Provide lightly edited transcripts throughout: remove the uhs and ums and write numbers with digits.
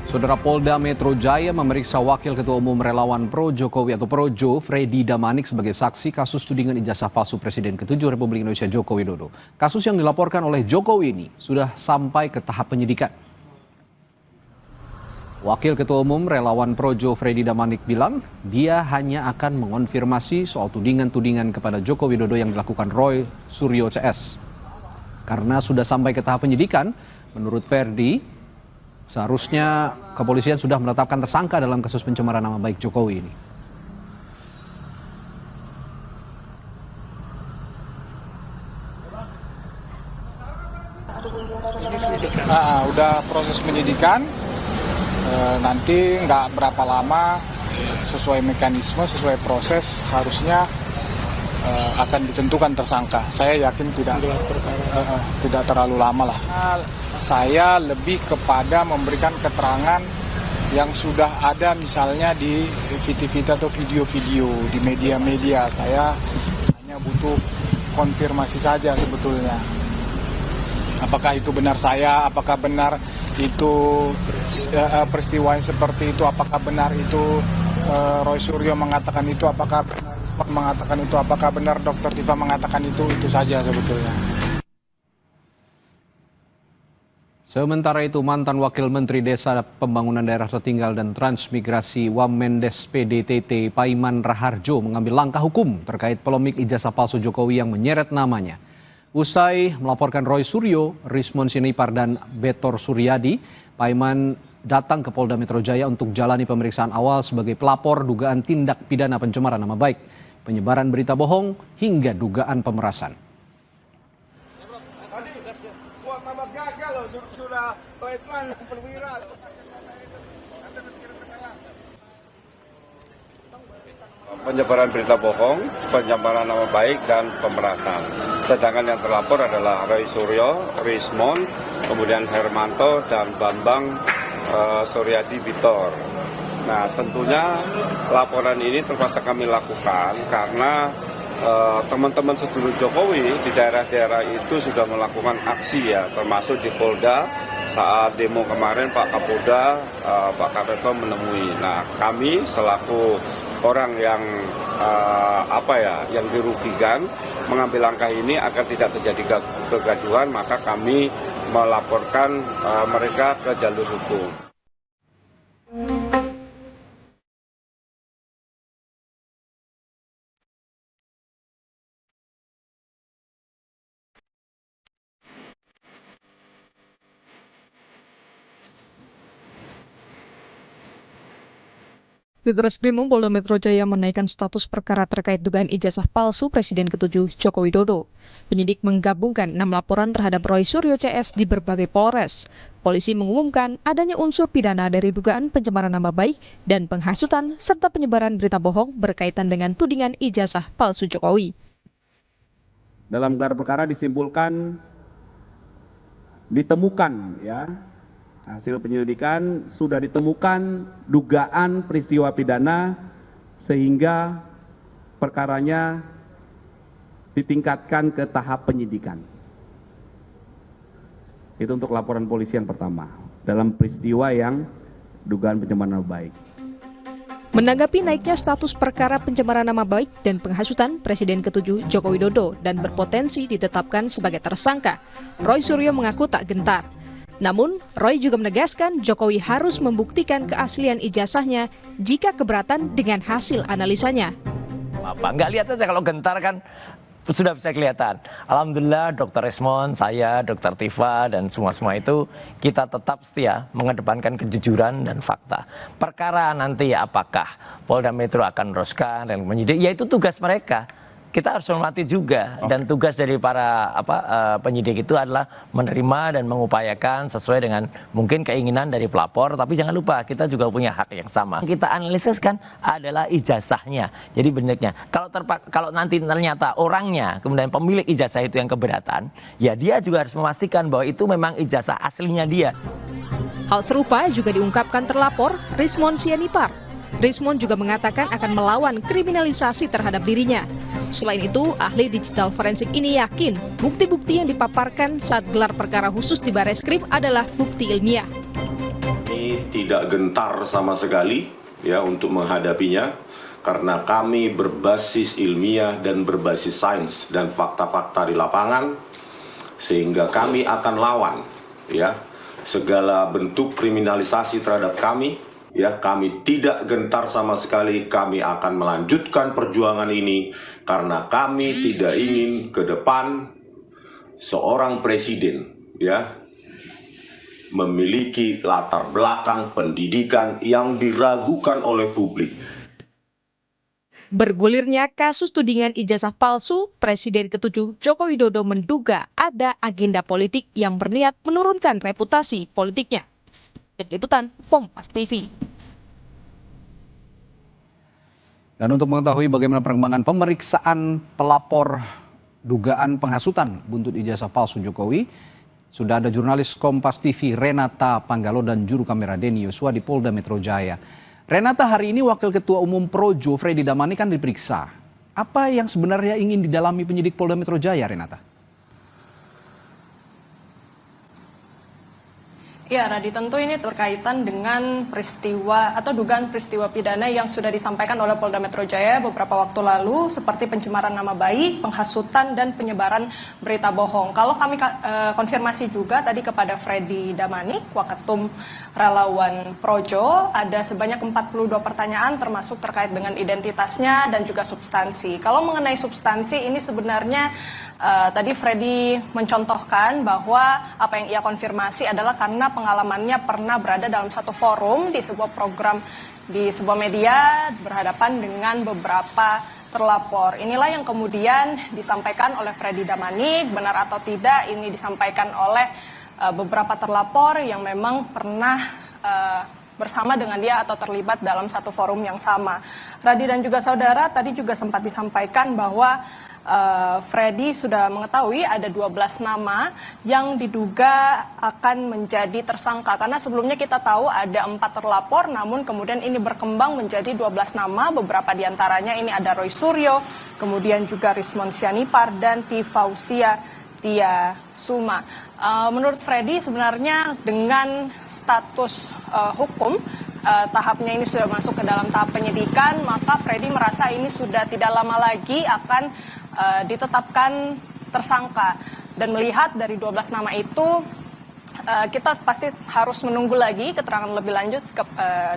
Saudara Polda Metro Jaya memeriksa Wakil Ketua Umum Relawan Pro Jokowi atau Projo, Freddy Damanik sebagai saksi kasus tudingan ijazah palsu Presiden ke-7 Republik Indonesia Joko Widodo. Kasus yang dilaporkan oleh Jokowi ini sudah sampai ke tahap penyidikan. Wakil Ketua Umum Relawan Projo, Freddy Damanik bilang dia hanya akan mengonfirmasi soal tudingan-tudingan kepada Joko Widodo yang dilakukan Roy Suryo CS. Karena sudah sampai ke tahap penyidikan, menurut Freddy, seharusnya kepolisian sudah menetapkan tersangka dalam kasus pencemaran nama baik Jokowi ini. Udah proses penyidikan, nanti nggak berapa lama sesuai mekanisme, sesuai proses harusnya akan ditentukan tersangka. Saya yakin tidak terlalu lama lah. Saya lebih kepada memberikan keterangan yang sudah ada misalnya di TV atau video-video di media-media. Saya hanya butuh konfirmasi saja sebetulnya. Apakah itu benar saya, apakah benar itu peristiwa yang seperti itu, apakah benar itu Roy Suryo mengatakan itu, apakah benar mengatakan itu, apakah benar Dr. Tifa mengatakan itu saja sebetulnya. Sementara itu, mantan Wakil Menteri Desa Pembangunan Daerah Tertinggal dan Transmigrasi Wamendes PDTT Paiman Raharjo mengambil langkah hukum terkait polemik ijazah palsu Jokowi yang menyeret namanya. Usai melaporkan Roy Suryo, Rismon Sianipar dan Betor Suryadi, Paiman datang ke Polda Metro Jaya untuk jalani pemeriksaan awal sebagai pelapor dugaan tindak pidana pencemaran nama baik, penyebaran berita bohong, hingga dugaan pemerasan. Penyebaran berita bohong, pencemaran nama baik, dan pemerasan. Sedangkan yang terlapor adalah Roy Suryo, Rismon, kemudian Hermanto, dan Bambang Suryadi Bitor. Nah, tentunya laporan ini terpaksa kami lakukan karena teman-teman sedulur Jokowi di daerah-daerah itu sudah melakukan aksi ya, termasuk di Polda saat demo kemarin Pak Kapolda, Pak Kareto menemui. Nah, kami selaku orang yang yang dirugikan mengambil langkah ini agar tidak terjadi kegaduhan, maka kami melaporkan mereka ke jalur hukum. Ditreskrim Polda Metro Jaya menaikkan status perkara terkait dugaan ijazah palsu Presiden ke-7 Joko Widodo. Penyidik menggabungkan 6 laporan terhadap Roy Suryo CS di berbagai Polres. Polisi mengumumkan adanya unsur pidana dari dugaan pencemaran nama baik dan penghasutan serta penyebaran berita bohong berkaitan dengan tudingan ijazah palsu Jokowi. Dalam gelar perkara disimpulkan ditemukan hasil penyelidikan sudah ditemukan dugaan peristiwa pidana sehingga perkaranya ditingkatkan ke tahap penyidikan. Itu untuk laporan polisi yang pertama dalam peristiwa yang dugaan pencemaran nama baik. Menanggapi naiknya status perkara pencemaran nama baik dan penghasutan Presiden ke-7 Joko Widodo dan berpotensi ditetapkan sebagai tersangka, Roy Suryo mengaku tak gentar. Namun, Roy juga menegaskan Jokowi harus membuktikan keaslian ijazahnya jika keberatan dengan hasil analisanya. Nggak lihat saja kalau gentar kan sudah bisa kelihatan. Alhamdulillah Dr. Resmon, saya, Dr. Tifa, dan semua itu kita tetap setia mengedepankan kejujuran dan fakta. Perkara nanti apakah Polda Metro akan meneruskan dan menyidik, ya itu tugas mereka. Kita harus hormati juga, dan tugas dari para penyidik itu adalah menerima dan mengupayakan sesuai dengan mungkin keinginan dari pelapor, tapi jangan lupa kita juga punya hak yang sama. Kita analisiskan adalah ijazahnya. Jadi benarnya kalau nanti ternyata orangnya kemudian pemilik ijazah itu yang keberatan, ya dia juga harus memastikan bahwa itu memang ijazah aslinya dia. Hal serupa juga diungkapkan terlapor Rismon Sianipar. Rismon juga mengatakan akan melawan kriminalisasi terhadap dirinya. Selain itu, ahli digital forensik ini yakin bukti-bukti yang dipaparkan saat gelar perkara khusus di Bareskrim adalah bukti ilmiah. Ini kami tidak gentar sama sekali ya untuk menghadapinya, karena kami berbasis ilmiah dan berbasis sains dan fakta-fakta di lapangan, sehingga kami akan lawan ya segala bentuk kriminalisasi terhadap kami. Ya, kami tidak gentar sama sekali. Kami akan melanjutkan perjuangan ini karena kami tidak ingin ke depan seorang presiden ya memiliki latar belakang pendidikan yang diragukan oleh publik. Bergulirnya kasus tudingan ijazah palsu, Presiden ke-7 Joko Widodo menduga ada agenda politik yang berniat menurunkan reputasi politiknya. Tim Liputan Kompas TV. Dan untuk mengetahui bagaimana perkembangan pemeriksaan pelapor dugaan penghasutan buntut ijazah palsu Jokowi, sudah ada jurnalis Kompas TV Renata Panggalo dan juru kamera Denny Yosua di Polda Metro Jaya. Renata, hari ini Wakil Ketua Umum Projo Freddy Damani kan diperiksa. Apa yang sebenarnya ingin didalami penyidik Polda Metro Jaya, Renata? Ya, Radi, tentu ini berkaitan dengan peristiwa atau dugaan peristiwa pidana yang sudah disampaikan oleh Polda Metro Jaya beberapa waktu lalu, seperti pencemaran nama baik, penghasutan, dan penyebaran berita bohong. Kalau kami konfirmasi juga tadi kepada Freddy Damani, Waketum Relawan Projo, ada sebanyak 42 pertanyaan termasuk terkait dengan identitasnya dan juga substansi. Kalau mengenai substansi ini sebenarnya tadi Freddy mencontohkan bahwa apa yang ia konfirmasi adalah karena pengalamannya pernah berada dalam satu forum di sebuah program di sebuah media berhadapan dengan beberapa terlapor. Inilah yang kemudian disampaikan oleh Freddy Damani, benar atau tidak ini disampaikan oleh beberapa terlapor yang memang pernah bersama dengan dia atau terlibat dalam satu forum yang sama. Radi dan juga saudara, tadi juga sempat disampaikan bahwa Freddy sudah mengetahui ada 12 nama yang diduga akan menjadi tersangka. Karena sebelumnya kita tahu ada 4 terlapor, namun kemudian ini berkembang menjadi 12 nama. Beberapa diantaranya ini ada Roy Suryo, kemudian juga Rismon Sianipar, dan Tifausia Tia Suma. Menurut Freddy sebenarnya dengan status hukum, tahapnya ini sudah masuk ke dalam tahap penyidikan, maka Freddy merasa ini sudah tidak lama lagi akan ditetapkan tersangka. Dan melihat dari 12 nama itu, kita pasti harus menunggu lagi keterangan lebih lanjut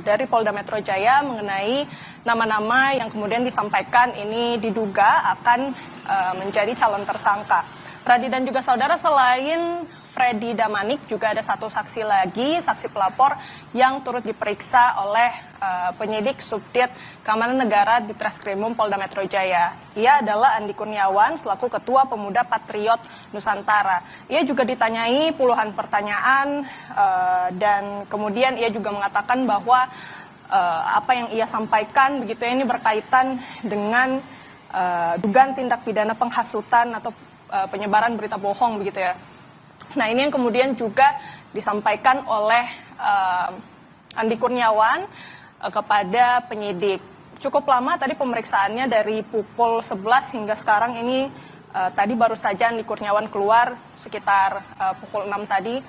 dari Polda Metro Jaya mengenai nama-nama yang kemudian disampaikan ini diduga akan menjadi calon tersangka. Radi dan juga saudara, selain Freddy Damanik juga ada satu saksi lagi, saksi pelapor yang turut diperiksa oleh penyidik Subdit Keamanan Negara di Treskrimum Polda Metro Jaya. Ia adalah Andi Kurniawan selaku Ketua Pemuda Patriot Nusantara. Ia juga ditanyai puluhan pertanyaan dan kemudian ia juga mengatakan bahwa apa yang ia sampaikan begitu ini berkaitan dengan dugaan tindak pidana penghasutan atau penyebaran berita bohong begitu ya. Nah, ini yang kemudian juga disampaikan oleh Andi Kurniawan kepada penyidik. Cukup lama tadi pemeriksaannya dari pukul 11 hingga sekarang ini tadi baru saja Andi Kurniawan keluar sekitar pukul 6 tadi.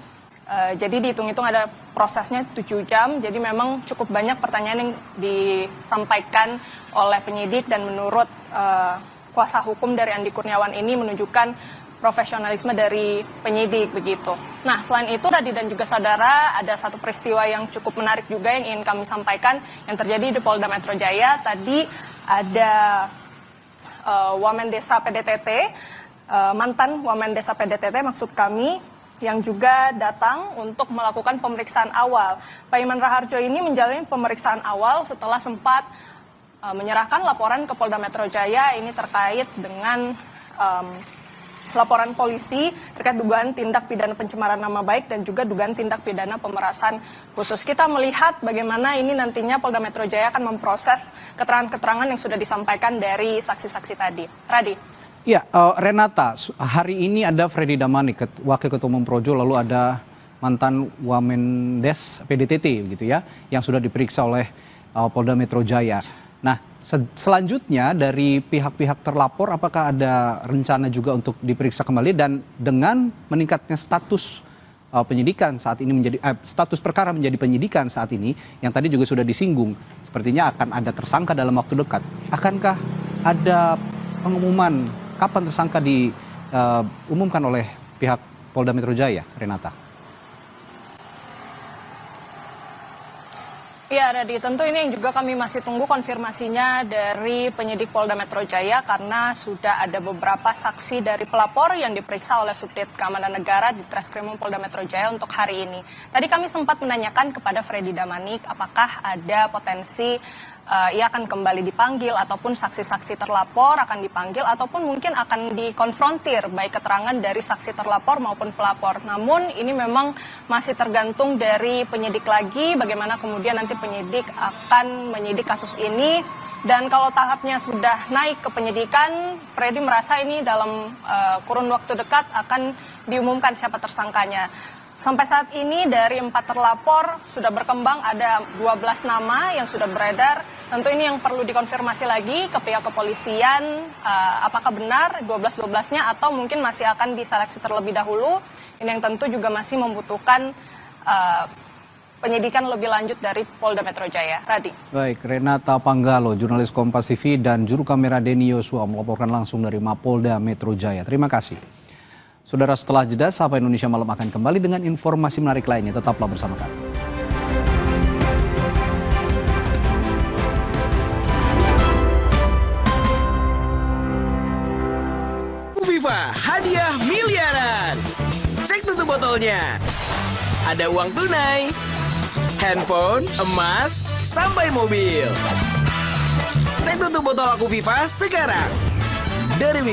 Jadi dihitung-hitung ada prosesnya 7 jam, jadi memang cukup banyak pertanyaan yang disampaikan oleh penyidik dan menurut kuasa hukum dari Andi Kurniawan ini menunjukkan profesionalisme dari penyidik begitu. Nah, selain itu Radi dan juga saudara, ada satu peristiwa yang cukup menarik juga yang ingin kami sampaikan yang terjadi di Polda Metro Jaya. Tadi ada Wamen Desa PDTT, mantan Wamen Desa PDTT maksud kami, yang juga datang untuk melakukan pemeriksaan awal. Paiman Raharjo ini menjalani pemeriksaan awal setelah sempat menyerahkan laporan ke Polda Metro Jaya ini terkait dengan laporan polisi terkait dugaan tindak pidana pencemaran nama baik dan juga dugaan tindak pidana pemerasan khusus. Kita melihat bagaimana ini nantinya Polda Metro Jaya akan memproses keterangan-keterangan yang sudah disampaikan dari saksi-saksi tadi. Radi. Ya, Renata, hari ini ada Freddy Damani, Wakil Ketua Umum Projo, lalu ada mantan Wamendes PDTT begitu ya, yang sudah diperiksa oleh Polda Metro Jaya. Nah, selanjutnya dari pihak-pihak terlapor apakah ada rencana juga untuk diperiksa kembali, dan dengan meningkatnya status penyidikan saat ini menjadi status perkara menjadi penyidikan saat ini yang tadi juga sudah disinggung. Sepertinya akan ada tersangka dalam waktu dekat. Akankah ada pengumuman kapan tersangka diumumkan oleh pihak Polda Metro Jaya, Renata? Ya, Radi, tentu ini yang juga kami masih tunggu konfirmasinya dari penyidik Polda Metro Jaya karena sudah ada beberapa saksi dari pelapor yang diperiksa oleh Subdit Keamanan Negara di Treskrimum Polda Metro Jaya untuk hari ini. Tadi kami sempat menanyakan kepada Freddy Damanik apakah ada potensi ia akan kembali dipanggil ataupun saksi-saksi terlapor akan dipanggil ataupun mungkin akan dikonfrontir baik keterangan dari saksi terlapor maupun pelapor. Namun ini memang masih tergantung dari penyidik lagi bagaimana kemudian nanti penyidik akan menyidik kasus ini. Dan kalau tahapnya sudah naik ke penyidikan, Freddy merasa ini dalam kurun waktu dekat akan diumumkan siapa tersangkanya. Sampai saat ini dari 4 terlapor sudah berkembang ada 12 nama yang sudah beredar. Tentu ini yang perlu dikonfirmasi lagi ke pihak kepolisian apakah benar 12-12-nya atau mungkin masih akan diseleksi terlebih dahulu. Ini yang tentu juga masih membutuhkan penyidikan lebih lanjut dari Polda Metro Jaya. Radi. Baik, Renata Panggalo, jurnalis Kompas TV dan juru kamera Denny Yosua melaporkan langsung dari Mapolda Metro Jaya. Terima kasih. Saudara, setelah jeda, Sapa Indonesia Malam akan kembali dengan informasi menarik lainnya. Tetaplah bersama kami. Viva, hadiah miliaran. Cek tutup botolnya. Ada uang tunai, handphone, emas, sampai mobil. Cek tutup botol Aku Viva sekarang. Dari